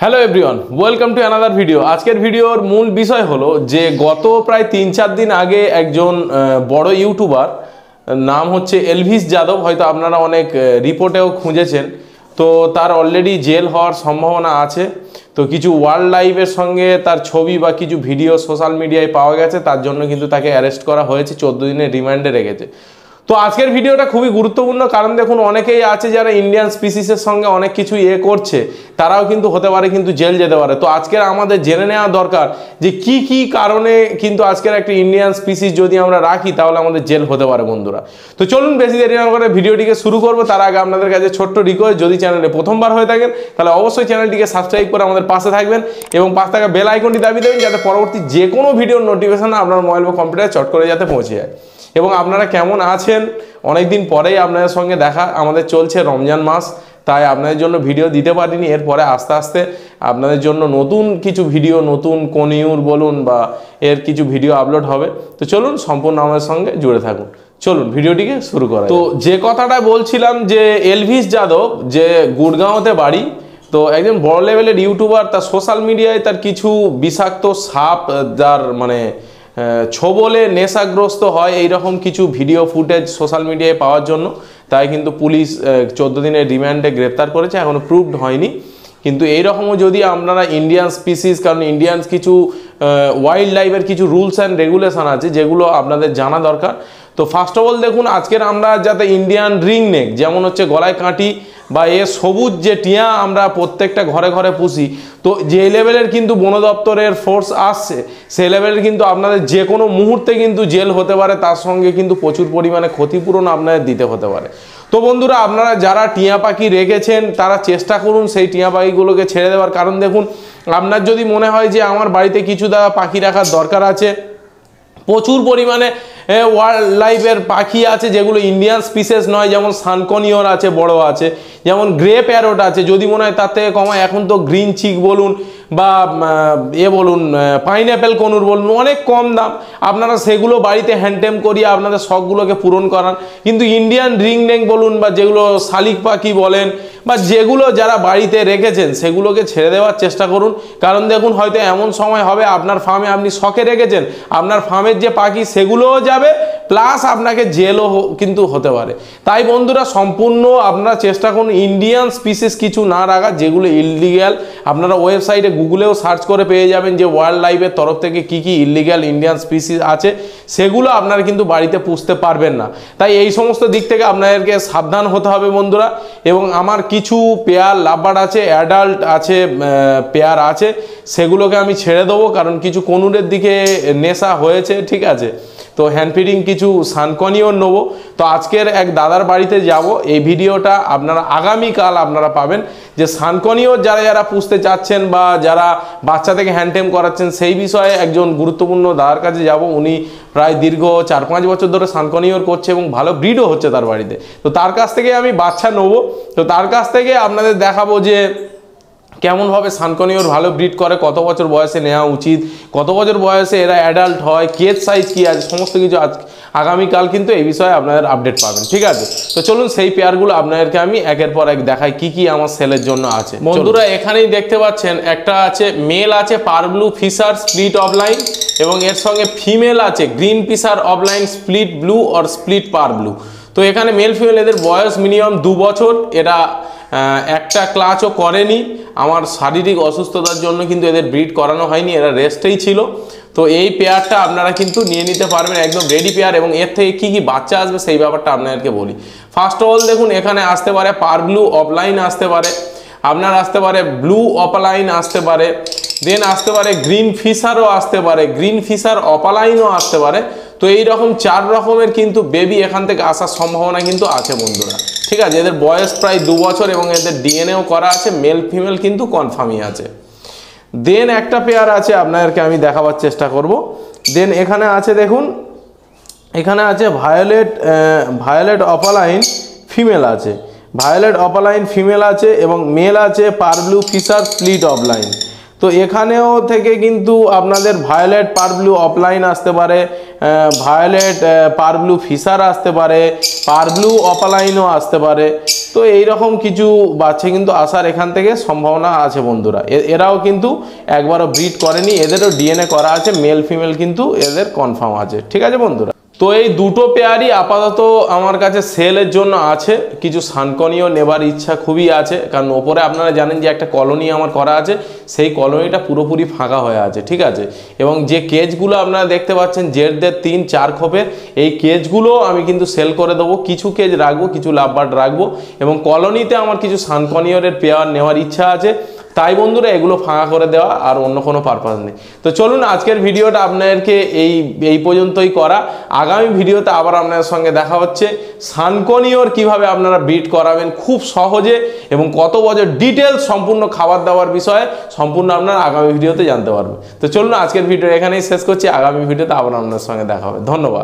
Hello everyone, welcome to another video. আজকের ভিডিওর মূল বিষয় হলো যে গত প্রায় 3-4 দিন আগে একজন বড় ইউটিউবার, নাম হচ্ছে এলভিস যাদব, হয়তো আপনারা অনেক রিপোর্টেও খুঁজেছেন। তো তার অলরেডি জেল হওয়ার সম্ভাবনা আছে। তো কিছু ওয়ার্ল্ড লাইভের সঙ্গে তার ছবি বা কিছু ভিডিও সোশ্যাল মিডিয়ায় পাওয়া গেছে, তার জন্য কিন্তু তাকে অ্যারেস্ট করা হয়েছে, 14 দিনের রিমান্ডে রেখেছে। তো আজকের ভিডিওটা খুবই গুরুত্বপূর্ণ, কারণ দেখুন অনেকেই আছে যারা ইন্ডিয়ান স্পিসিসের সঙ্গে অনেক কিছু করছে, তারাও কিন্তু হতে পারে কিন্তু জেল যেতে পারে। তো আজকের আমাদের জেনে নেওয়া দরকার যে কি কি কারণে কিন্তু আজকের একটা ইন্ডিয়ান স্পিসিস যদি আমরা রাখি তাহলে আমাদের জেল হতে পারে বন্ধুরা। তো চলুন বেশি দেরি না করে ভিডিওটিকে শুরু করবো। তার আগে আপনাদের কাছে ছোট্ট রিকোয়েস্ট, যদি চ্যানেলে প্রথমবার হয়ে থাকেন তাহলে অবশ্যই চ্যানেলটিকে সাবস্ক্রাইব করে আমাদের পাশে থাকবেন এবং পাশে থাকা বেল আইকনটি দাবিয়ে দেবেন, যাতে পরবর্তী যে কোনো ভিডিওর নোটিফিকেশন আপনার মোবাইল বা কম্পিউটারে চট করে যাতে পৌঁছে যায়। এবং আপনারা কেমন আছেন, অনেকদিন পরেই আপনাদের সঙ্গে দেখা, আমাদের চলছে রমজান মাস, তাই আপনাদের জন্য ভিডিও দিতে পারিনি। এরপরে আস্তে আস্তে আপনাদের জন্য নতুন কিছু ভিডিও, নতুন কনিউর বলুন বা এর কিছু ভিডিও আপলোড হবে। তো চলুন সম্পূর্ণ আমাদের সঙ্গে জুড়ে থাকুন। চলুন ভিডিওটিকে শুরু করা। তো যে কথাটা বলছিলাম যে এলভিস যাদব, যে গুড়গাঁওতে বাড়ি, তো একজন বড় লেভেলের ইউটিউবার, তার সোশ্যাল মিডিয়ায় তার কিছু বিষাক্ত সাপ, যার মানে ছোবলে নেশাগ্রস্ত হয়, এইরকম কিছু ভিডিও ফুটেজ সোশ্যাল মিডিয়ায় পাওয়ার জন্য তাই কিন্তু পুলিশ 14 দিনের রিমান্ডে গ্রেপ্তার করেছে, এখনও প্রুভড হয়নি। কিন্তু এইরকমও যদি আপনারা ইন্ডিয়ান স্পিসিস, কারণ ইন্ডিয়ান কিছু ওয়াইল্ড লাইফের কিছু রুলস অ্যান্ড রেগুলেশন আছে যেগুলো আপনাদের জানা দরকার। তো ফার্স্ট অফ অল দেখুন, আজকের আমরা যাতে ইন্ডিয়ান রিং নেক, যেমন হচ্ছে গলায় কাঁটি বা সবুজ যে টিয়া আমরা প্রত্যেকটা ঘরে ঘরে পুষি, তো যে লেভেলের কিন্তু বন দপ্তরের ফোর্স আসছে সেই লেভেলের কিন্তু আপনাদের যে কোনো মুহূর্তে কিন্তু জেল হতে পারে, তার সঙ্গে কিন্তু প্রচুর পরিমাণে ক্ষতিপূরণ আপনাদের দিতে হতে পারে। তো বন্ধুরা, আপনারা যারা টিয়া পাখি রেখেছেন তারা চেষ্টা করুন সেই টিয়া পাখিগুলোকে ছেড়ে দেওয়ার। কারণ দেখুন, আপনার যদি মনে হয় যে আমার বাড়িতে কিছু পাখি রাখার দরকার আছে, প্রচুর পরিমাণে ওয়াইল্ড লাইফের পাখি আছে যেগুলো ইন্ডিয়ান স্পিসিস নয়, যেমন সানকনিওর আছে, বড় আছে, যেমন গ্রে প্যারট আছে, যদি মনে হয় তার থেকে কমায়। এখন তো গ্রিন চিক বলুন বা বলুন পাইনঅ্যাপেল কনুর বলুন, অনেক কম দাম, আপনারা সেগুলো বাড়িতে হ্যান্ডটেম করিয়ে আপনাদের শখগুলোকে পূরণ করান। কিন্তু ইন্ডিয়ান রিং নেক বলুন বা যেগুলো শালিক পাখি বলেন বা যেগুলো যারা বাড়িতে রেখেছেন সেগুলোকে ছেড়ে দেওয়ার চেষ্টা করুন। কারণ দেখুন, হয়তো এমন সময় হবে আপনার ফার্মে আপনি শখে রেখেছেন, আপনার ফার্মের যে পাখি সেগুলোও যাবে, প্লাস আপনাকে জেলও কিন্তু হতে পারে। তাই বন্ধুরা, সম্পূর্ণ আপনারা চেষ্টা করুন ইন্ডিয়ান স্পিসিস কিছু না রাখা, যেগুলো ইললিগ্যাল। আপনারা ওয়েবসাইটে গুগলেও সার্চ করে পেয়ে যাবেন যে ওয়াইল্ড লাইফের তরফ থেকে কি কি ইললিগ্যাল ইন্ডিয়ান স্পিসিস আছে, সেগুলো আপনারা কিন্তু বাড়িতে পুষতে পারবেন না। তাই এই সমস্ত দিক থেকে আপনাদেরকে সাবধান হতে হবে বন্ধুরা। এবং আমার কিছু পেয়ার লাভবার্ড আছে, অ্যাডাল্ট আছে, পেয়ার আছে, সেগুলোকে আমি ছেড়ে দেবো, কারণ কিছু কনুরের দিকে নেশা হয়েছে, ঠিক আছে। তো হ্যান্ড ফিডিং কিছু সানকনিও নেবো। তো আজকের এক দাদার বাড়িতে যাব, এই ভিডিওটা আপনারা আগামীকাল আপনারা পাবেন, যে সানকনিও যারা যারা পুষতে চাচ্ছেন বা যারা বাচ্চা থেকে হ্যান্ডটেম করাচ্ছেন, সেই বিষয়ে একজন গুরুত্বপূর্ণ দাদার কাছে যাব। উনি প্রায় দীর্ঘ 4-5 বছর ধরে সানকনিওর করছে এবং ভালো ব্রিডও হচ্ছে তার বাড়িতে। তো তার কাছ থেকে আমি বাচ্চা নেবো। তো তার কাছ থেকে আপনাদের দেখাবো যে কেমনভাবে সানকনিওর ভালো ব্রিড করে, কত বছর বয়সে নেওয়া উচিত, কত বছর বয়সে এরা অ্যাডাল্ট হয়, কেজ সাইজ কী আছে, সমস্ত কিছু আজ আগামীকাল কিন্তু এই বিষয়ে আপনাদের আপডেট পাবেন, ঠিক আছে। তো চলুন সেই পেয়ারগুলো আপনাদেরকে আমি একের পর এক দেখাই কি কি আমার সেলের জন্য আছে। বন্ধুরা, এখানেই দেখতে পাচ্ছেন একটা আছে, মেল আছে পারব্লু ফিশার স্প্লিট অফলাইন, এবং এর সঙ্গে ফিমেল আছে green Fischer opaline split blue or split parblue. তো এখানে মেল ফিমেল এদের বয়স মিনিমাম 2 বছর। এরা একটা ক্লাচও করেনি, আমার শারীরিক অসুস্থতার জন্য কিন্তু এদের ব্রিড করানো হয়নি, এরা রেস্টেই ছিল। তো এই পেয়ারটা আপনারা কিন্তু নিয়ে নিতে পারবেন, একদম রেডি পেয়ার। এবং এর থেকে কী কী বাচ্চা আসবে সেই ব্যাপারটা আপনাদেরকে বলি। ফার্স্ট অফ অল দেখুন, এখানে আসতে পারে পারব্লু অফলাইন, আসতে পারে আপনার, আসতে পারে ব্লু অপালাইন, আসতে পারে, দেন আসতে পারে গ্রিন ফিশারও আসতে পারে, গ্রিন ফিশার অপালাইনও আসতে পারে। তো এই রকম 4 রকমের কিন্তু বেবি এখান থেকে আসার সম্ভাবনা কিন্তু আছে বন্ধুরা, ঠিক আছে। এদের বয়স প্রায় 2 বছর এবং এদের ডিএনএও করা আছে, মেল ফিমেল কিন্তু কনফার্মই আছে। দেন একটা পেয়ার আছে, আপনাদেরকে আমি দেখাবার চেষ্টা করব। দেন এখানে আছে দেখুন, এখানে আছে ভায়োলেট অপালাইন ফিমেল আছে, ভায়োলেট অপালাইন ফিমেল আছে, এবং মেল আছে পারব্লু ফিশার স্প্লিট অফলাইন। তো এখানেও থেকে কিন্তু আপনাদের ভায়োলেট পারব্লু অফলাইন আসতে পারে, ভায়োলেট পারব্লু ফিশার আসতে পারে, পারব্লু অফলাইনও আসতে পারে। তো এইরকম কিছু বাচ্চা কিন্তু আসার এখান থেকে সম্ভাবনা আছে বন্ধুরা। এরাও কিন্তু একবারও ব্রিড করেনি, এদেরও ডিএনএ করা আছে, মেল ফিমেল কিন্তু এদের কনফার্ম আছে। ঠিক আছে বন্ধুরা, তো এই দুটো পেয়ারই আপাতত আমার কাছে সেলের জন্য আছে। কিছু সানকনিও নেবার ইচ্ছা খুবই আছে, কারণ ওপরে আপনারা জানেন যে একটা কলোনি আমার করা আছে, সেই কলোনিটা পুরোপুরি ফাঁকা হয়ে আছে। ঠিক আছে, এবং যে কেজগুলো আপনারা দেখতে পাচ্ছেন জেডদের 3-4 খোপের, এই কেজগুলো আমি কিন্তু সেল করে দেবো। কিছু কেজ রাখবো, কিছু লাভবার্ড রাখবো, এবং কলোনিতে আমার কিছু সানকনিয়রের পেয়ার নেওয়ার ইচ্ছা আছে। তাই বন্ধুরা এগুলো ফাঁকা করে দেওয়া, আর অন্য কোনো পারপাস নেই। তো চলুন আজকের ভিডিওটা আপনাদেরকে এই পর্যন্তই করা। আগামী ভিডিওতে আবার আপনাদের সঙ্গে দেখা হচ্ছে সানকনিয়র কিভাবে আপনারা ব্রিড করাবেন খুব সহজে, এবং কত বছর ডিটেলস সম্পূর্ণ খাবার দাবার বিষয়ে সম্পূর্ণ আপনারা আগামী ভিডিওতে জানতে পারবেন। তো চলুন আজকের ভিডিও এখানেই শেষ করছি, আগামী ভিডিওতে আবার আপনাদের সঙ্গে দেখা হবে। ধন্যবাদ।